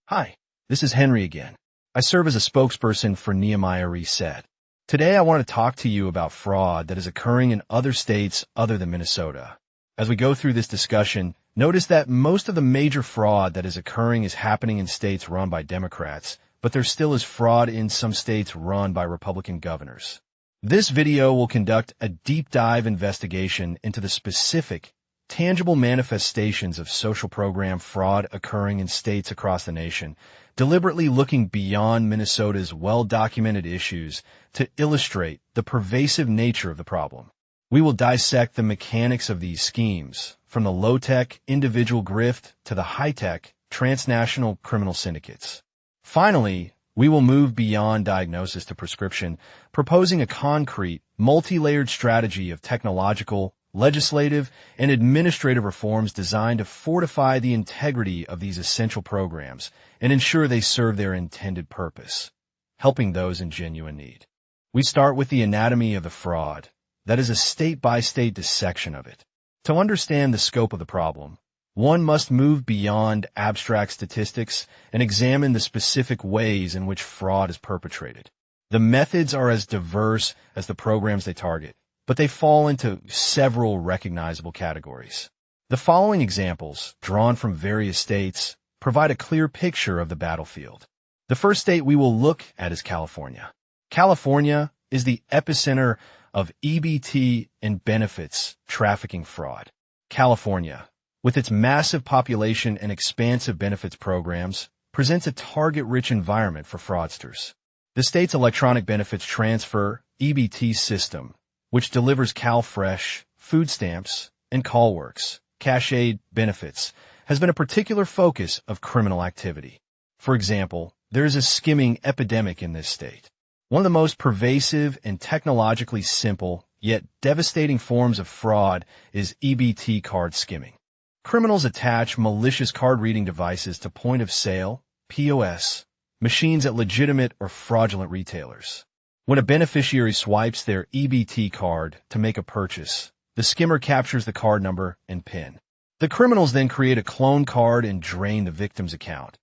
Hi, this is Henry again. I serve as a spokesperson for Nehemiah Reset. Today I want to talk to you about fraud that is occurring in other states other than Minnesota. As we go through this discussion, notice that most of the major fraud that is occurring is happening in states run by Democrats, but there still is fraud in some states run by Republican governors. This video will conduct a deep dive investigation into the specific, tangible manifestations of social program fraud occurring in states across the nation, deliberately looking beyond Minnesota's well-documented issues to illustrate the pervasive nature of the problem. We will dissect the mechanics of these schemes, from the low-tech individual grift to the high-tech transnational criminal syndicates. Finally, we will move beyond diagnosis to prescription, proposing a concrete, multi-layered strategy of technological, legislative, and administrative reforms designed to fortify the integrity of these essential programs and ensure they serve their intended purpose, helping those in genuine need. We start with the anatomy of the fraud, that is a state-by-state dissection of it. To understand the scope of the problem, one must move beyond abstract statistics and examine the specific ways in which fraud is perpetrated. The methods are as diverse as the programs they target, but they fall into several recognizable categories. The following examples, drawn from various states, provide a clear picture of the battlefield. The first state we will look at is California. California is the epicenter of EBT and benefits trafficking fraud. California, with its massive population and expansive benefits programs, presents a target-rich environment for fraudsters. The state's electronic benefits transfer EBT system, which delivers CalFresh, food stamps, and CallWorks, cash aid benefits, has been a particular focus of criminal activity. For example, there is a skimming epidemic in this state. One of the most pervasive and technologically simple, yet devastating forms of fraud is EBT card skimming. Criminals attach malicious card-reading devices to point-of-sale, POS, machines at legitimate or fraudulent retailers. When a beneficiary swipes their EBT card to make a purchase, the skimmer captures the card number and PIN. The criminals then create a clone card and drain the victim's account,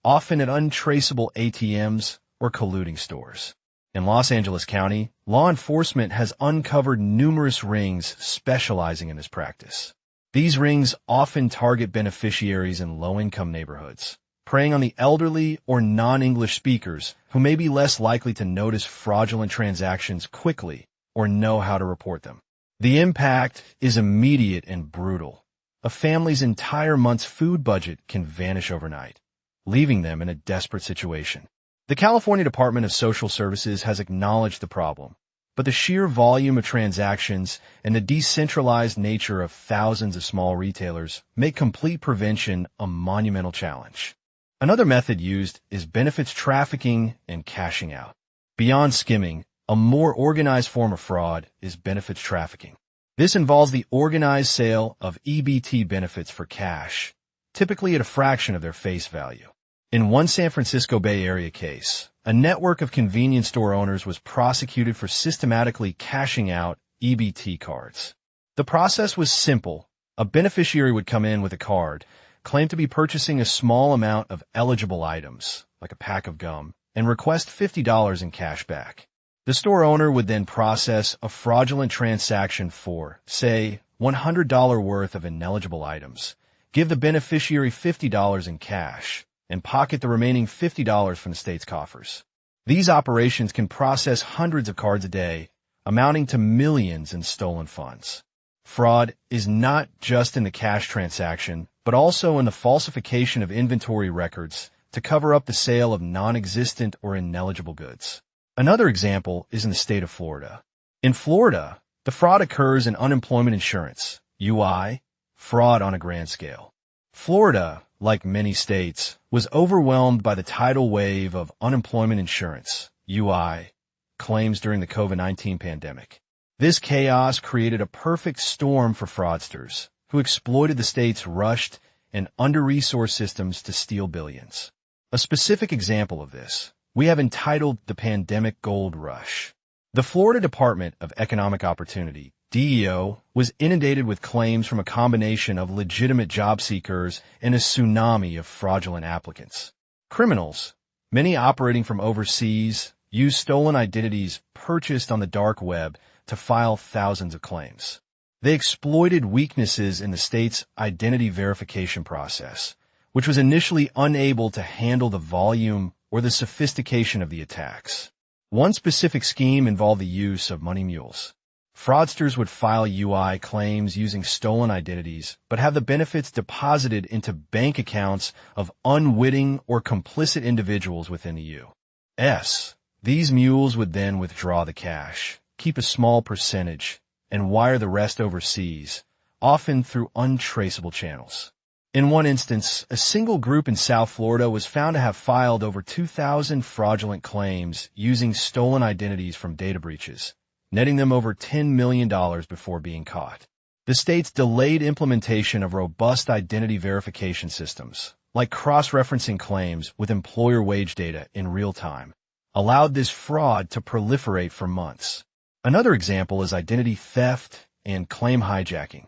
often at untraceable ATMs or colluding stores. In Los Angeles County, law enforcement has uncovered numerous rings specializing in this practice. These rings often target beneficiaries in low-income neighborhoods, preying on the elderly or non-English speakers who may be less likely to notice fraudulent transactions quickly or know how to report them. The impact is immediate and brutal. A family's entire month's food budget can vanish overnight, leaving them in a desperate situation. The California Department of Social Services has acknowledged the problem, but the sheer volume of transactions and the decentralized nature of thousands of small retailers make complete prevention a monumental challenge. Another method used is benefits trafficking and cashing out. Beyond skimming, a more organized form of fraud is benefits trafficking. This involves the organized sale of EBT benefits for cash, typically at a fraction of their face value. In one San Francisco Bay Area case, a network of convenience store owners was prosecuted for systematically cashing out EBT cards. The process was simple. A beneficiary would come in with a card, claim to be purchasing a small amount of eligible items, like a pack of gum, and request $50 in cash back. The store owner would then process a fraudulent transaction for, say, $100 worth of ineligible items, give the beneficiary $50 in cash, and pocket the remaining $50 from the state's coffers. These operations can process hundreds of cards a day, amounting to millions in stolen funds. Fraud is not just in the cash transaction, but also in the falsification of inventory records to cover up the sale of non-existent or ineligible goods. Another example is in the state of Florida. In Florida, the fraud occurs in unemployment insurance, UI, fraud on a grand scale. Florida, like many states, was overwhelmed by the tidal wave of unemployment insurance, UI, claims during the COVID-19 pandemic. This chaos created a perfect storm for fraudsters, who exploited the state's rushed and under-resourced systems to steal billions. A specific example of this we have entitled the Pandemic Gold Rush. The Florida Department of Economic Opportunity DEO was inundated with claims from a combination of legitimate job seekers and a tsunami of fraudulent applicants. Criminals, many operating from overseas, used stolen identities purchased on the dark web to file thousands of claims. They exploited weaknesses in the state's identity verification process, which was initially unable to handle the volume or the sophistication of the attacks. One specific scheme involved the use of money mules. Fraudsters would file UI claims using stolen identities, but have the benefits deposited into bank accounts of unwitting or complicit individuals within the U.S. These mules would then withdraw the cash, keep a small percentage, and wire the rest overseas, often through untraceable channels. In one instance, a single group in South Florida was found to have filed over 2,000 fraudulent claims using stolen identities from data breaches, netting them over $10 million before being caught. The state's delayed implementation of robust identity verification systems, like cross-referencing claims with employer wage data in real time, allowed this fraud to proliferate for months. Another example is identity theft and claim hijacking.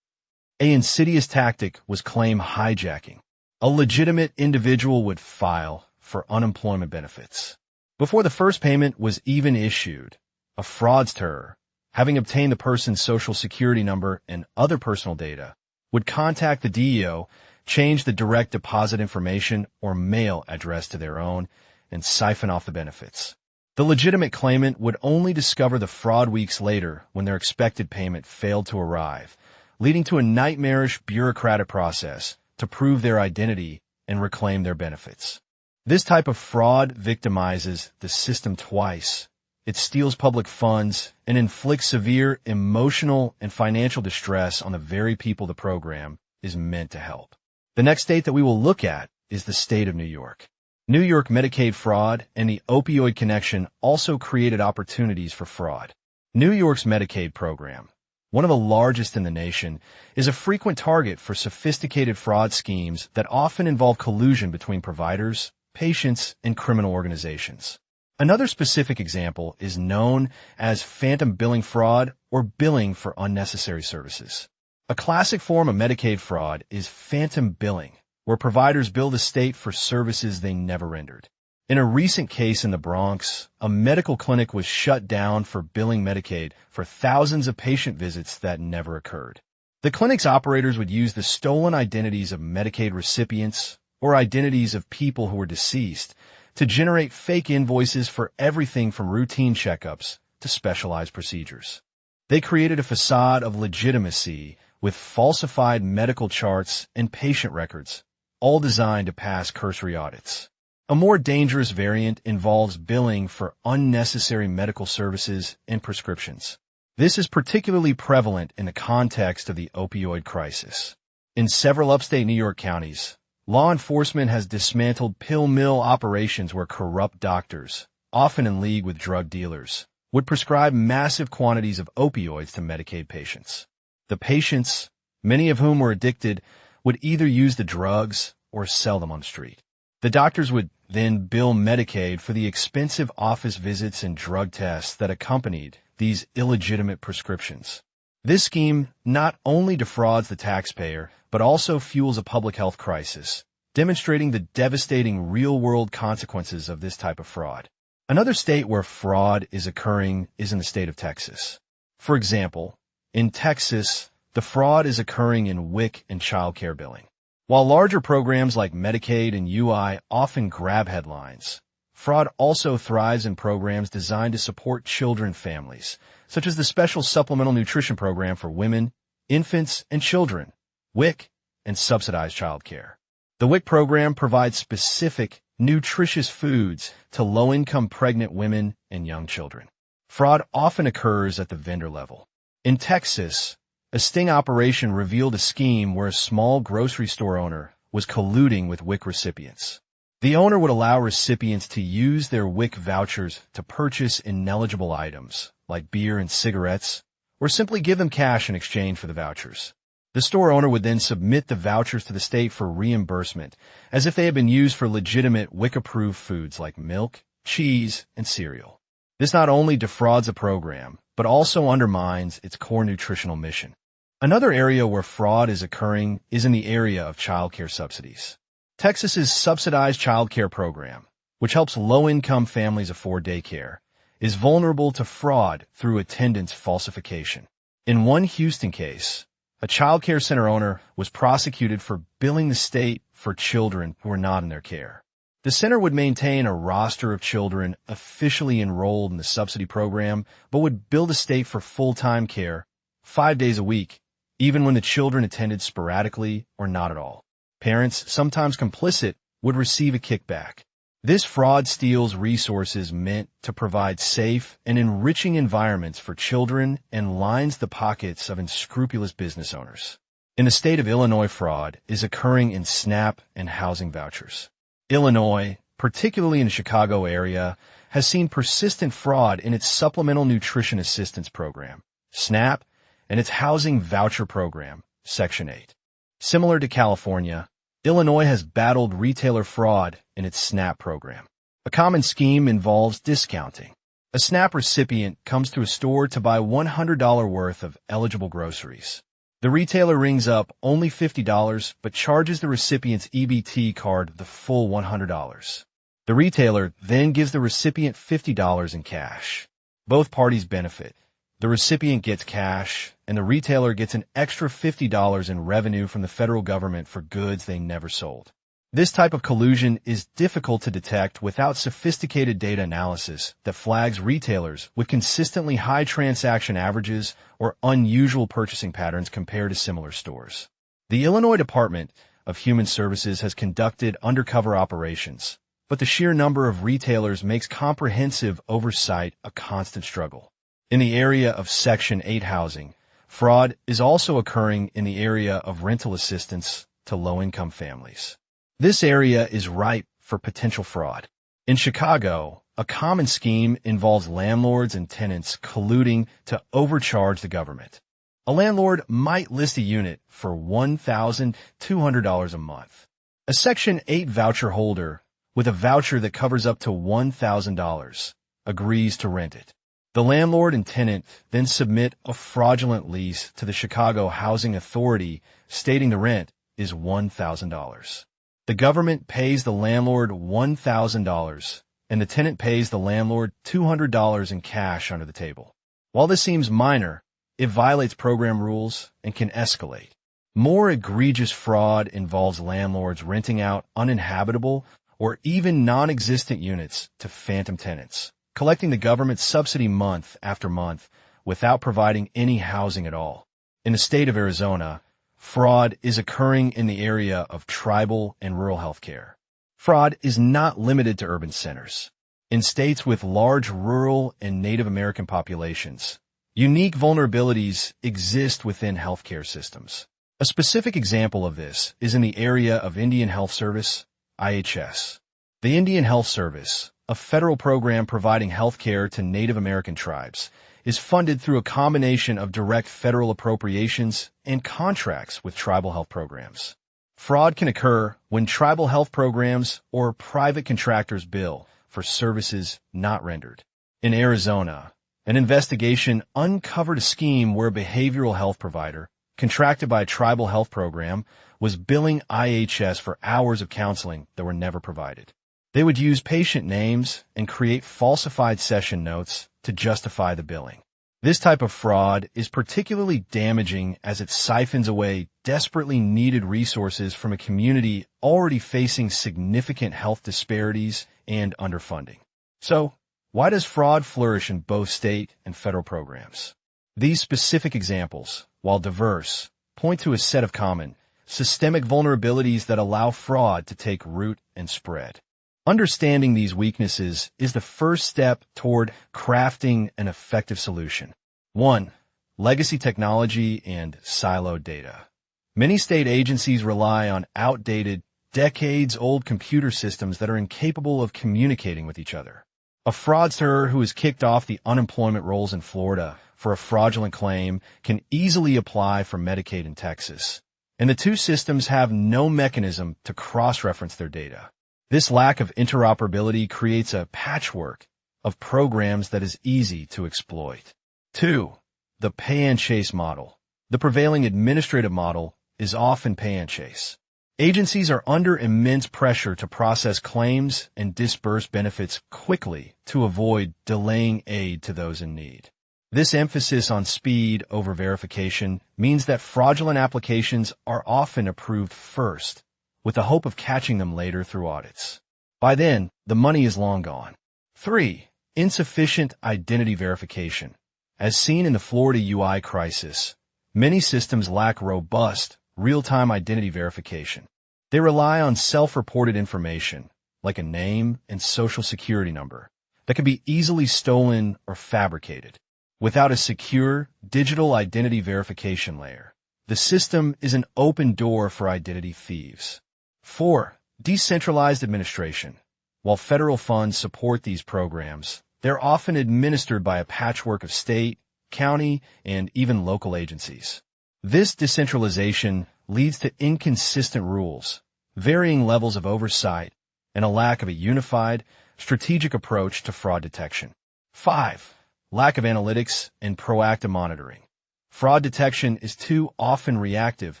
An insidious tactic was claim hijacking. A legitimate individual would file for unemployment benefits. Before the first payment was even issued, a fraudster, having obtained the person's social security number and other personal data, would contact the DEO, change the direct deposit information or mail address to their own, and siphon off the benefits. The legitimate claimant would only discover the fraud weeks later when their expected payment failed to arrive, leading to a nightmarish bureaucratic process to prove their identity and reclaim their benefits. This type of fraud victimizes the system twice. It steals public funds and inflicts severe emotional and financial distress on the very people the program is meant to help. The next state that we will look at is the state of New York. New York Medicaid fraud and the opioid connection also created opportunities for fraud. New York's Medicaid program, one of the largest in the nation, is a frequent target for sophisticated fraud schemes that often involve collusion between providers, patients, and criminal organizations. Another specific example is known as phantom billing fraud or billing for unnecessary services. A classic form of Medicaid fraud is phantom billing, where providers bill the state for services they never rendered. In a recent case in the Bronx, a medical clinic was shut down for billing Medicaid for thousands of patient visits that never occurred. The clinic's operators would use the stolen identities of Medicaid recipients or identities of people who were deceased to generate fake invoices for everything from routine checkups to specialized procedures. They created a facade of legitimacy with falsified medical charts and patient records, all designed to pass cursory audits. A more dangerous variant involves billing for unnecessary medical services and prescriptions. This is particularly prevalent in the context of the opioid crisis. In several upstate New York counties, law enforcement has dismantled pill mill operations where corrupt doctors, often in league with drug dealers, would prescribe massive quantities of opioids to Medicaid patients. The patients, many of whom were addicted, would either use the drugs or sell them on the street. The doctors would then bill Medicaid for the expensive office visits and drug tests that accompanied these illegitimate prescriptions. This scheme not only defrauds the taxpayer, but also fuels a public health crisis, demonstrating the devastating real-world consequences of this type of fraud. Another state where fraud is occurring is in the state of Texas. For example, in Texas, the fraud is occurring in WIC and child care billing. While larger programs like Medicaid and UI often grab headlines, fraud also thrives in programs designed to support children families, such as the Special Supplemental Nutrition Program for women, infants, and children, WIC, and subsidized child care. The WIC program provides specific, nutritious foods to low-income pregnant women and young children. Fraud often occurs at the vendor level. In Texas, a sting operation revealed a scheme where a small grocery store owner was colluding with WIC recipients. The owner would allow recipients to use their WIC vouchers to purchase ineligible items, like beer and cigarettes, or simply give them cash in exchange for the vouchers. The store owner would then submit the vouchers to the state for reimbursement, as if they had been used for legitimate WIC-approved foods like milk, cheese, and cereal. This not only defrauds a program, but also undermines its core nutritional mission. Another area where fraud is occurring is in the area of childcare subsidies. Texas's subsidized childcare program, which helps low-income families afford daycare, is vulnerable to fraud through attendance falsification. In one Houston case, a childcare center owner was prosecuted for billing the state for children who were not in their care. The center would maintain a roster of children officially enrolled in the subsidy program, but would bill the state for full-time care 5 days a week, even when the children attended sporadically or not at all. Parents, sometimes complicit, would receive a kickback. This fraud steals resources meant to provide safe and enriching environments for children and lines the pockets of unscrupulous business owners. In the state of Illinois, fraud is occurring in SNAP and housing vouchers. Illinois, particularly in the Chicago area, has seen persistent fraud in its Supplemental Nutrition Assistance Program, SNAP, and its Housing Voucher Program, Section 8. Similar to California, Illinois has battled retailer fraud in its SNAP program. A common scheme involves discounting. A SNAP recipient comes to a store to buy $100 worth of eligible groceries. The retailer rings up only $50 but charges the recipient's EBT card the full $100. The retailer then gives the recipient $50 in cash. Both parties benefit. The recipient gets cash, and the retailer gets an extra $50 in revenue from the federal government for goods they never sold. This type of collusion is difficult to detect without sophisticated data analysis that flags retailers with consistently high transaction averages or unusual purchasing patterns compared to similar stores. The Illinois Department of Human Services has conducted undercover operations, but the sheer number of retailers makes comprehensive oversight a constant struggle. In the area of Section 8 housing, fraud is also occurring in the area of rental assistance to low-income families. This area is ripe for potential fraud. In Chicago, a common scheme involves landlords and tenants colluding to overcharge the government. A landlord might list a unit for $1,200 a month. A Section 8 voucher holder with a voucher that covers up to $1,000 agrees to rent it. The landlord and tenant then submit a fraudulent lease to the Chicago Housing Authority stating the rent is $1,000. The government pays the landlord $1,000, and the tenant pays the landlord $200 in cash under the table. While this seems minor, it violates program rules and can escalate. More egregious fraud involves landlords renting out uninhabitable or even non-existent units to phantom tenants, collecting the government's subsidy month after month without providing any housing at all. In the state of Arizona, fraud is occurring in the area of tribal and rural healthcare. Fraud is not limited to urban centers. In states with large rural and Native American populations, unique vulnerabilities exist within healthcare systems. A specific example of this is in the area of Indian Health Service, IHS. The Indian Health Service, a federal program providing health care to Native American tribes, is funded through a combination of direct federal appropriations and contracts with tribal health programs. Fraud can occur when tribal health programs or private contractors bill for services not rendered. In Arizona, an investigation uncovered a scheme where a behavioral health provider, contracted by a tribal health program, was billing IHS for hours of counseling that were never provided. They would use patient names and create falsified session notes to justify the billing. This type of fraud is particularly damaging as it siphons away desperately needed resources from a community already facing significant health disparities and underfunding. So, why does fraud flourish in both state and federal programs? These specific examples, while diverse, point to a set of common, systemic vulnerabilities that allow fraud to take root and spread. Understanding these weaknesses is the first step toward crafting an effective solution. 1. Legacy technology and siloed data. Many state agencies rely on outdated, decades-old computer systems that are incapable of communicating with each other. A fraudster who has kicked off the unemployment rolls in Florida for a fraudulent claim can easily apply for Medicaid in Texas, and the two systems have no mechanism to cross-reference their data. This lack of interoperability creates a patchwork of programs that is easy to exploit. 2. The pay-and-chase model. The prevailing administrative model is often pay-and-chase. Agencies are under immense pressure to process claims and disburse benefits quickly to avoid delaying aid to those in need. This emphasis on speed over verification means that fraudulent applications are often approved first, with the hope of catching them later through audits. By then, the money is long gone. 3. Insufficient identity verification. As seen in the Florida UI crisis, many systems lack robust, real-time identity verification. They rely on self-reported information, like a name and social security number, that can be easily stolen or fabricated. Without a secure, digital identity verification layer, the system is an open door for identity thieves. 4. Decentralized administration. While federal funds support these programs, they're often administered by a patchwork of state, county, and even local agencies. This decentralization leads to inconsistent rules, varying levels of oversight, and a lack of a unified, strategic approach to fraud detection. 5. Lack of analytics and proactive monitoring. Fraud detection is too often reactive,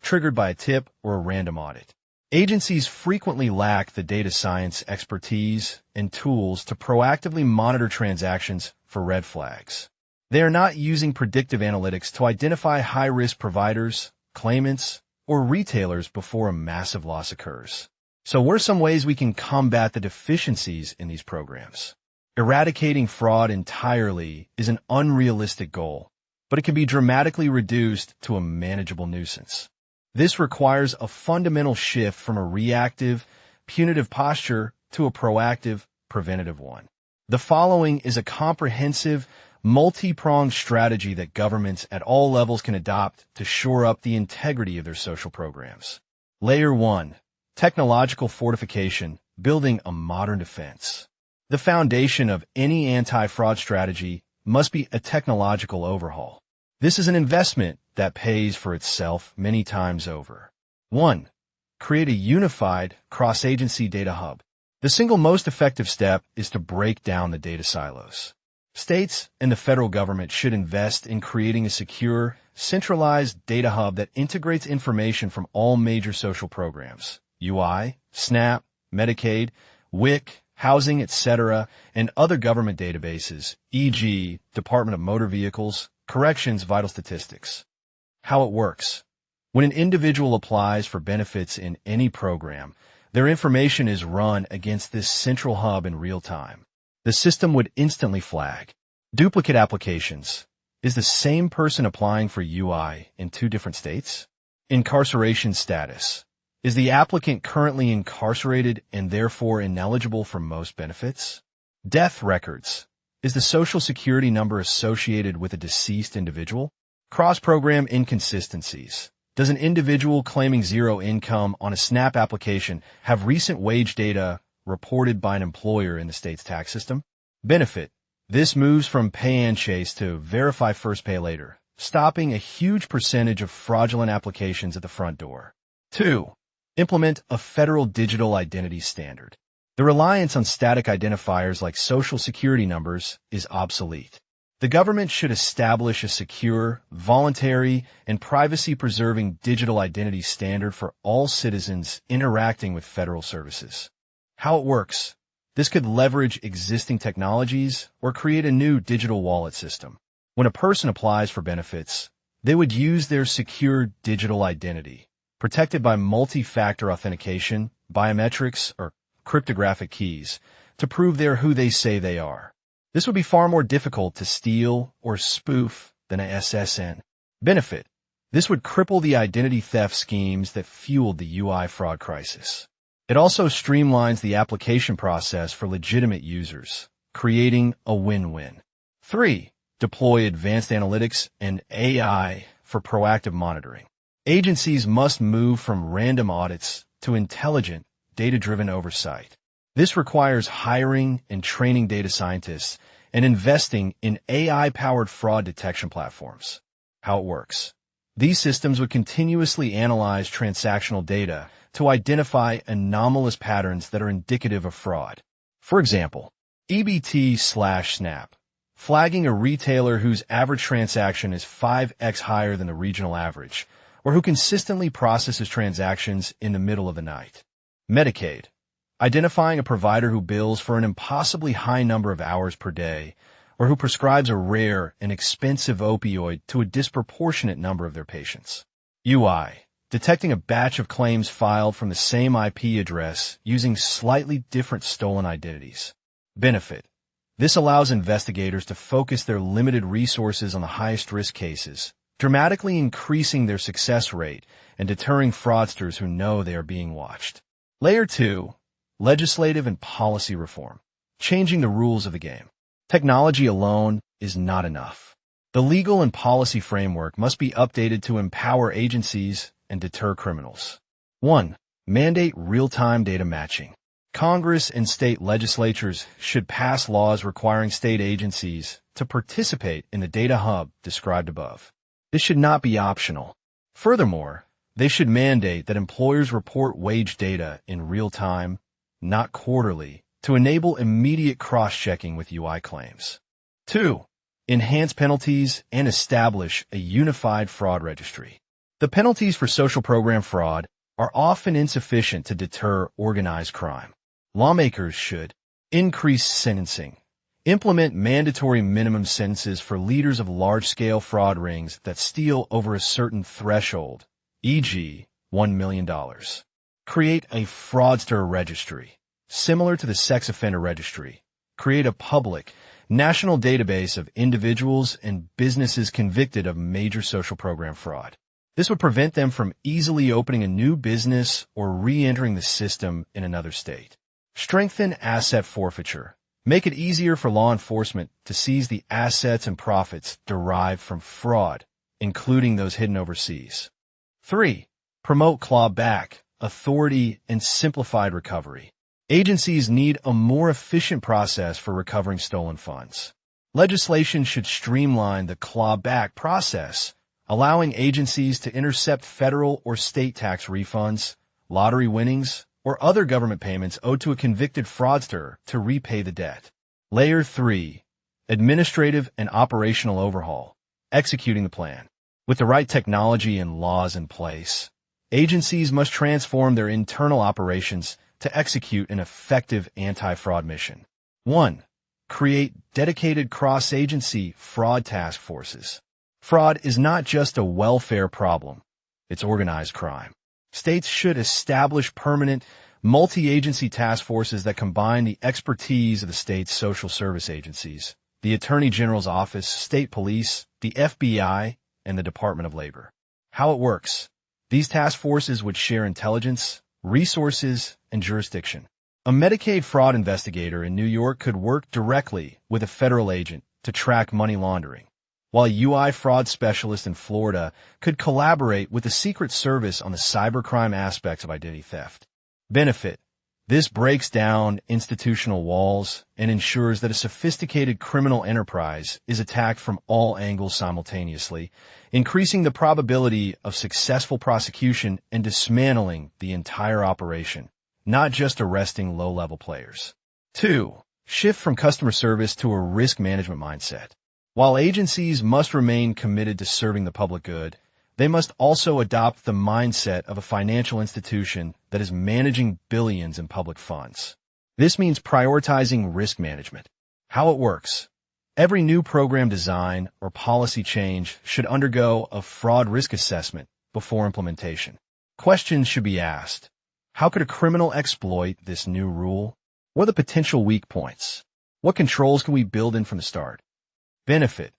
triggered by a tip or a random audit. Agencies frequently lack the data science expertise and tools to proactively monitor transactions for red flags. They are not using predictive analytics to identify high-risk providers, claimants, or retailers before a massive loss occurs. So what are some ways we can combat the deficiencies in these programs? Eradicating fraud entirely is an unrealistic goal, but it can be dramatically reduced to a manageable nuisance. This requires a fundamental shift from a reactive, punitive posture to a proactive, preventative one. The following is a comprehensive, multi-pronged strategy that governments at all levels can adopt to shore up the integrity of their social programs. Layer 1. Technological fortification, building a modern defense. The foundation of any anti-fraud strategy must be a technological overhaul. This is an investment that pays for itself many times over. 1. Create a unified, cross-agency data hub. The single most effective step is to break down the data silos. States and the federal government should invest in creating a secure, centralized data hub that integrates information from all major social programs, UI, SNAP, Medicaid, WIC, housing, etc., and other government databases, e.g., Department of Motor Vehicles, Corrections, Vital Statistics. How it works. When an individual applies for benefits in any program, their information is run against this central hub in real time. The system would instantly flag duplicate applications. Is the same person applying for UI in 2 different states? Incarceration status. Is the applicant currently incarcerated and therefore ineligible for most benefits? Death records. Is the social security number associated with a deceased individual? Cross-program inconsistencies. Does an individual claiming zero income on a SNAP application have recent wage data reported by an employer in the state's tax system? Benefit. This moves from pay and chase to verify first, pay later, stopping a huge percentage of fraudulent applications at the front door. 2. Implement a federal digital identity standard. The reliance on static identifiers like social security numbers is obsolete. The government should establish a secure, voluntary, and privacy-preserving digital identity standard for all citizens interacting with federal services. How it works. This could leverage existing technologies or create a new digital wallet system. When a person applies for benefits, they would use their secure digital identity, protected by multi-factor authentication, biometrics, or cryptographic keys, to prove they're who they say they are. This would be far more difficult to steal or spoof than a SSN. Benefit. This would cripple the identity theft schemes that fueled the UI fraud crisis. It also streamlines the application process for legitimate users, creating a win-win. 3. Deploy advanced analytics and AI for proactive monitoring. Agencies must move from random audits to intelligent, data-driven oversight. This requires hiring and training data scientists and investing in AI-powered fraud detection platforms. How it works. These systems would continuously analyze transactional data to identify anomalous patterns that are indicative of fraud. For example, EBT/SNAP. Flagging a retailer whose average transaction is 5x higher than the regional average, or who consistently processes transactions in the middle of the night. Medicaid. Identifying a provider who bills for an impossibly high number of hours per day, or who prescribes a rare and expensive opioid to a disproportionate number of their patients. UI. Detecting a batch of claims filed from the same IP address using slightly different stolen identities. Benefit. This allows investigators to focus their limited resources on the highest risk cases, dramatically increasing their success rate and deterring fraudsters who know they are being watched. Layer 2. Legislative and policy reform. Changing the rules of the game. Technology alone is not enough. The legal and policy framework must be updated to empower agencies and deter criminals. 1. Mandate real-time data matching. Congress and state legislatures should pass laws requiring state agencies to participate in the data hub described above. This should not be optional. Furthermore, they should mandate that employers report wage data in real time, not quarterly, to enable immediate cross-checking with UI claims. 2. Enhance penalties and establish a unified fraud registry. The penalties for social program fraud are often insufficient to deter organized crime. Lawmakers should increase sentencing, implement mandatory minimum sentences for leaders of large-scale fraud rings that steal over a certain threshold, e.g., $1 million. Create a fraudster registry, similar to the sex offender registry. Create a public, national database of individuals and businesses convicted of major social program fraud. This would prevent them from easily opening a new business or re-entering the system in another state. Strengthen asset forfeiture. Make it easier for law enforcement to seize the assets and profits derived from fraud, including those hidden overseas. 3. Promote clawback, authority, and simplified recovery. Agencies need a more efficient process for recovering stolen funds. Legislation should streamline the clawback process, allowing agencies to intercept federal or state tax refunds, lottery winnings, or other government payments owed to a convicted fraudster to repay the debt. Layer 3. Administrative and operational overhaul. Executing the plan. With the right technology and laws in place, agencies must transform their internal operations to execute an effective anti-fraud mission. 1. Create dedicated cross-agency fraud task forces. Fraud is not just a welfare problem, it's organized crime. States should establish permanent, multi-agency task forces that combine the expertise of the state's social service agencies, the Attorney General's office, state police, the FBI, and the Department of Labor. How it works. These task forces would share intelligence, resources, and jurisdiction. A Medicaid fraud investigator in New York could work directly with a federal agent to track money laundering, while a UI fraud specialist in Florida could collaborate with the Secret Service on the cybercrime aspects of identity theft. Benefit. This breaks down institutional walls and ensures that a sophisticated criminal enterprise is attacked from all angles simultaneously, increasing the probability of successful prosecution and dismantling the entire operation, not just arresting low-level players. 2. Shift from customer service to a risk management mindset. While agencies must remain committed to serving the public good, they must also adopt the mindset of a financial institution that is managing billions in public funds. This means prioritizing risk management. How it works. Every new program design or policy change should undergo a fraud risk assessment before implementation. Questions should be asked. How could a criminal exploit this new rule? What are the potential weak points? What controls can we build in from the start? Benefit.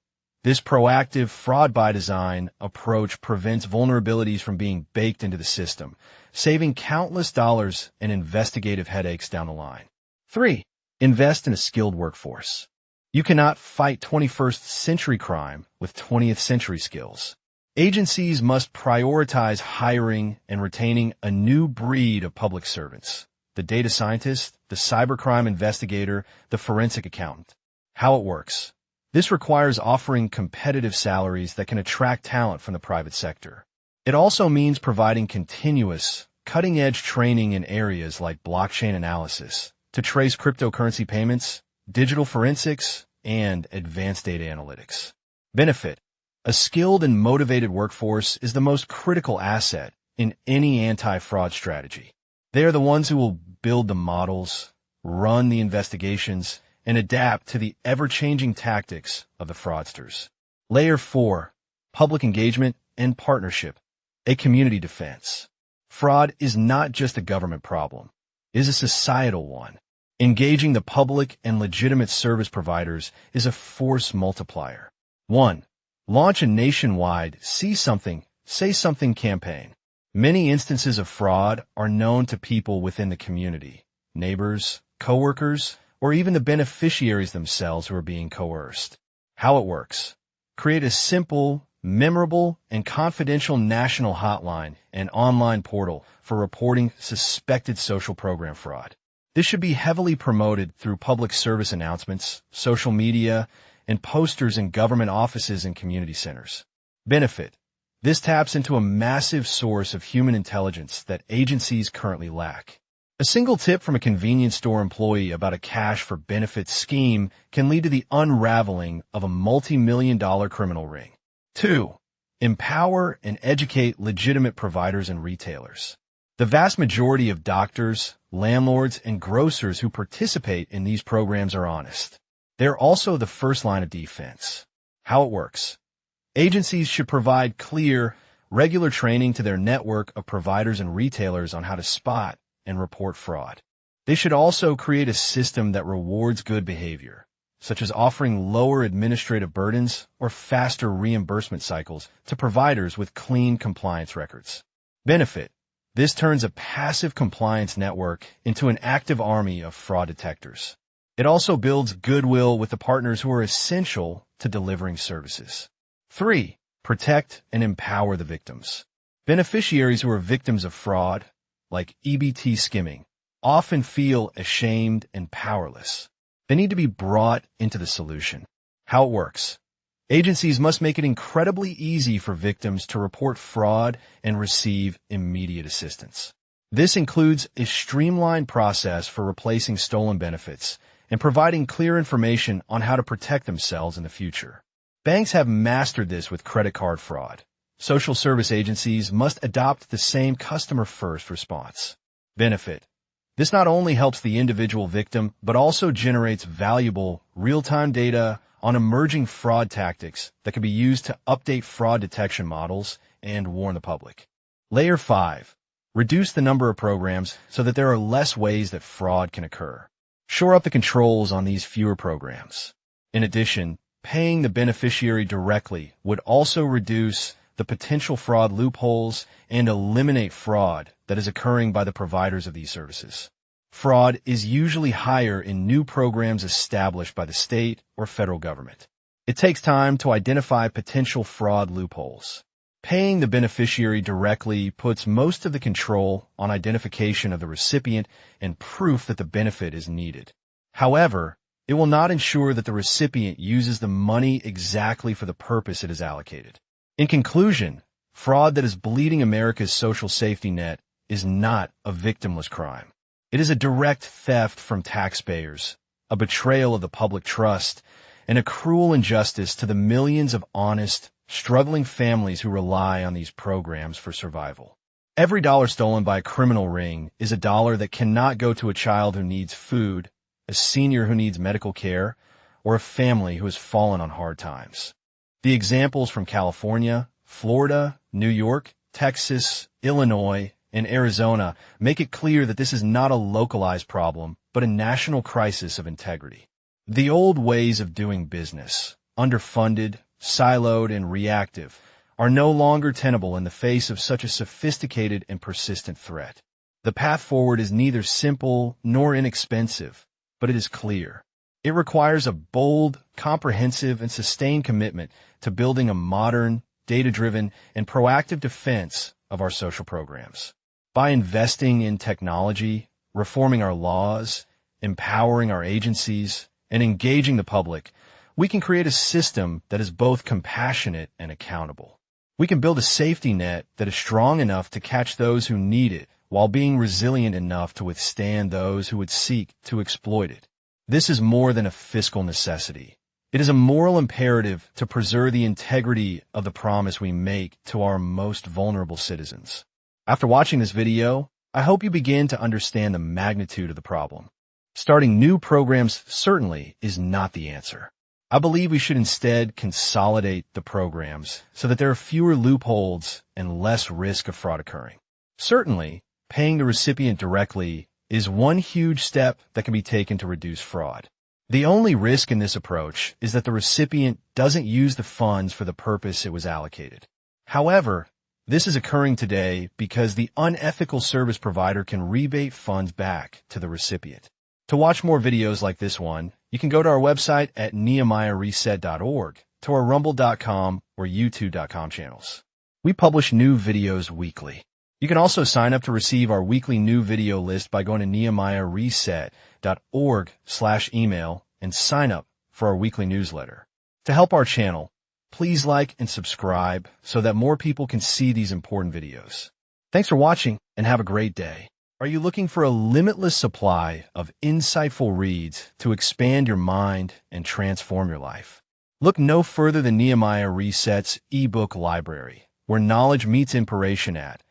This proactive fraud-by-design approach prevents vulnerabilities from being baked into the system, saving countless dollars and investigative headaches down the line. 3. Invest in a skilled workforce. You cannot fight 21st century crime with 20th century skills. Agencies must prioritize hiring and retaining a new breed of public servants: the data scientist, the cybercrime investigator, the forensic accountant. How it works. This requires offering competitive salaries that can attract talent from the private sector. It also means providing continuous, cutting-edge training in areas like blockchain analysis to trace cryptocurrency payments, digital forensics, and advanced data analytics. Benefit: a skilled and motivated workforce is the most critical asset in any anti-fraud strategy. They are the ones who will build the models, run the investigations, and adapt to the ever-changing tactics of the fraudsters. Layer 4. Public engagement and partnership. A community defense. Fraud is not just a government problem. It is a societal one. Engaging the public and legitimate service providers is a force multiplier. 1. Launch a nationwide See Something, Say Something campaign. Many instances of fraud are known to people within the community, neighbors, coworkers, or even the beneficiaries themselves who are being coerced. How it works: create a simple, memorable, and confidential national hotline and online portal for reporting suspected social program fraud. This should be heavily promoted through public service announcements, social media, and posters in government offices and community centers. Benefit: this taps into a massive source of human intelligence that agencies currently lack. A single tip from a convenience store employee about a cash for benefits scheme can lead to the unraveling of a multi-million-dollar criminal ring. 2. Empower and educate legitimate providers and retailers. The vast majority of doctors, landlords, and grocers who participate in these programs are honest. They're also the first line of defense. How it works: agencies should provide clear, regular training to their network of providers and retailers on how to spot and report fraud. They should also create a system that rewards good behavior, such as offering lower administrative burdens or faster reimbursement cycles to providers with clean compliance records. Benefit: this turns a passive compliance network into an active army of fraud detectors. It also builds goodwill with the partners who are essential to delivering services. 3. Protect and empower the victims. Beneficiaries who are victims of fraud, like EBT skimming, often feel ashamed and powerless. They need to be brought into the solution. How it works: agencies must make it incredibly easy for victims to report fraud and receive immediate assistance. This includes a streamlined process for replacing stolen benefits and providing clear information on how to protect themselves in the future. Banks have mastered this with credit card fraud. Social service agencies must adopt the same customer-first response. Benefit: this not only helps the individual victim, but also generates valuable, real-time data on emerging fraud tactics that can be used to update fraud detection models and warn the public. Layer 5. Reduce the number of programs so that there are less ways that fraud can occur. Shore up the controls on these fewer programs. In addition, paying the beneficiary directly would also reduce the potential fraud loopholes and eliminate fraud that is occurring by the providers of these services. Fraud is usually higher in new programs established by the state or federal government. It takes time to identify potential fraud loopholes. Paying the beneficiary directly puts most of the control on identification of the recipient and proof that the benefit is needed. However, it will not ensure that the recipient uses the money exactly for the purpose it is allocated. In conclusion, fraud that is bleeding America's social safety net is not a victimless crime. It is a direct theft from taxpayers, a betrayal of the public trust, and a cruel injustice to the millions of honest, struggling families who rely on these programs for survival. Every dollar stolen by a criminal ring is a dollar that cannot go to a child who needs food, a senior who needs medical care, or a family who has fallen on hard times. The examples from California, Florida, New York, Texas, Illinois, and Arizona make it clear that this is not a localized problem, but a national crisis of integrity. The old ways of doing business, underfunded, siloed, and reactive, are no longer tenable in the face of such a sophisticated and persistent threat. The path forward is neither simple nor inexpensive, but it is clear. It requires a bold, comprehensive, and sustained commitment to building a modern, data-driven, and proactive defense of our social programs. By investing in technology, reforming our laws, empowering our agencies, and engaging the public, we can create a system that is both compassionate and accountable. We can build a safety net that is strong enough to catch those who need it while being resilient enough to withstand those who would seek to exploit it. This is more than a fiscal necessity. It is a moral imperative to preserve the integrity of the promise we make to our most vulnerable citizens. After watching this video, I hope you begin to understand the magnitude of the problem. Starting new programs certainly is not the answer. I believe we should instead consolidate the programs so that there are fewer loopholes and less risk of fraud occurring. Certainly, paying the recipient directly is one huge step that can be taken to reduce fraud. The only risk in this approach is that the recipient doesn't use the funds for the purpose it was allocated. However, this is occurring today because the unethical service provider can rebate funds back to the recipient. To watch more videos like this one, you can go to our website at nehemiahreset.org, to our rumble.com or youtube.com channels. We publish new videos weekly. You can also sign up to receive our weekly new video list by going to nehemiahreset.org/email and sign up for our weekly newsletter. To help our channel, please like and subscribe so that more people can see these important videos. Thanks for watching and have a great day. Are you looking for a limitless supply of insightful reads to expand your mind and transform your life? Look no further than Nehemiah Reset's ebook library, where knowledge meets inspiration at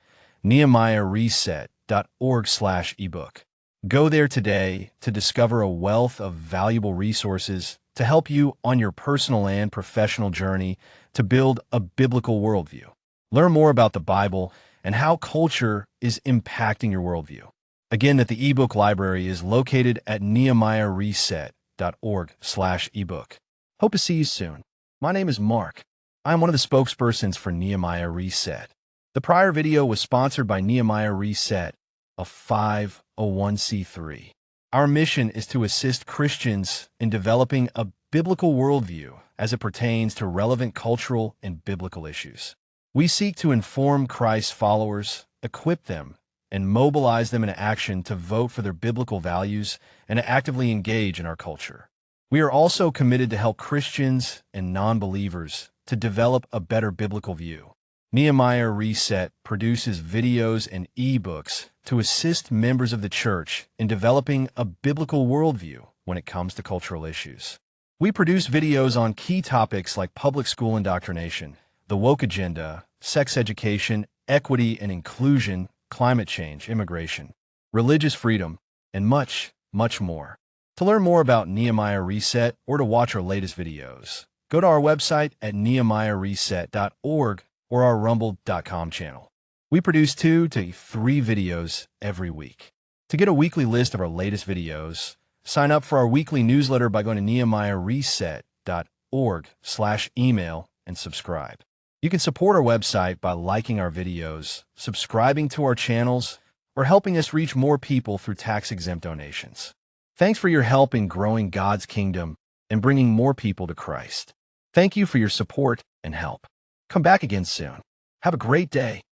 nehemiahreset.org/ebook. Go there today to discover a wealth of valuable resources to help you on your personal and professional journey to build a biblical worldview. Learn more about the Bible and how culture is impacting your worldview. Again, that the ebook library is located at nehemiahreset.org/ebook. Hope to see you soon. My name is Mark. I am one of the spokespersons for Nehemiah Reset. The prior video was sponsored by Nehemiah Reset, a 501c3. Our mission is to assist Christians in developing a biblical worldview as it pertains to relevant cultural and biblical issues. We seek to inform Christ's followers, equip them, and mobilize them into action to vote for their biblical values and to actively engage in our culture. We are also committed to help Christians and non-believers to develop a better biblical view. Nehemiah Reset produces videos and ebooks to assist members of the church in developing a biblical worldview when it comes to cultural issues. We produce videos on key topics like public school indoctrination, the woke agenda, sex education, equity and inclusion, climate change, immigration, religious freedom, and much, much more. To learn more about Nehemiah Reset or to watch our latest videos, go to our website at nehemiahreset.org or our rumble.com channel. We produce 2 to 3 videos every week. To get a weekly list of our latest videos, sign up for our weekly newsletter by going to nehemiahreset.org/email and subscribe. You can support our website by liking our videos, subscribing to our channels, or helping us reach more people through tax-exempt donations. Thanks for your help in growing God's kingdom and bringing more people to Christ. Thank you for your support and help. Come back again soon. Have a great day.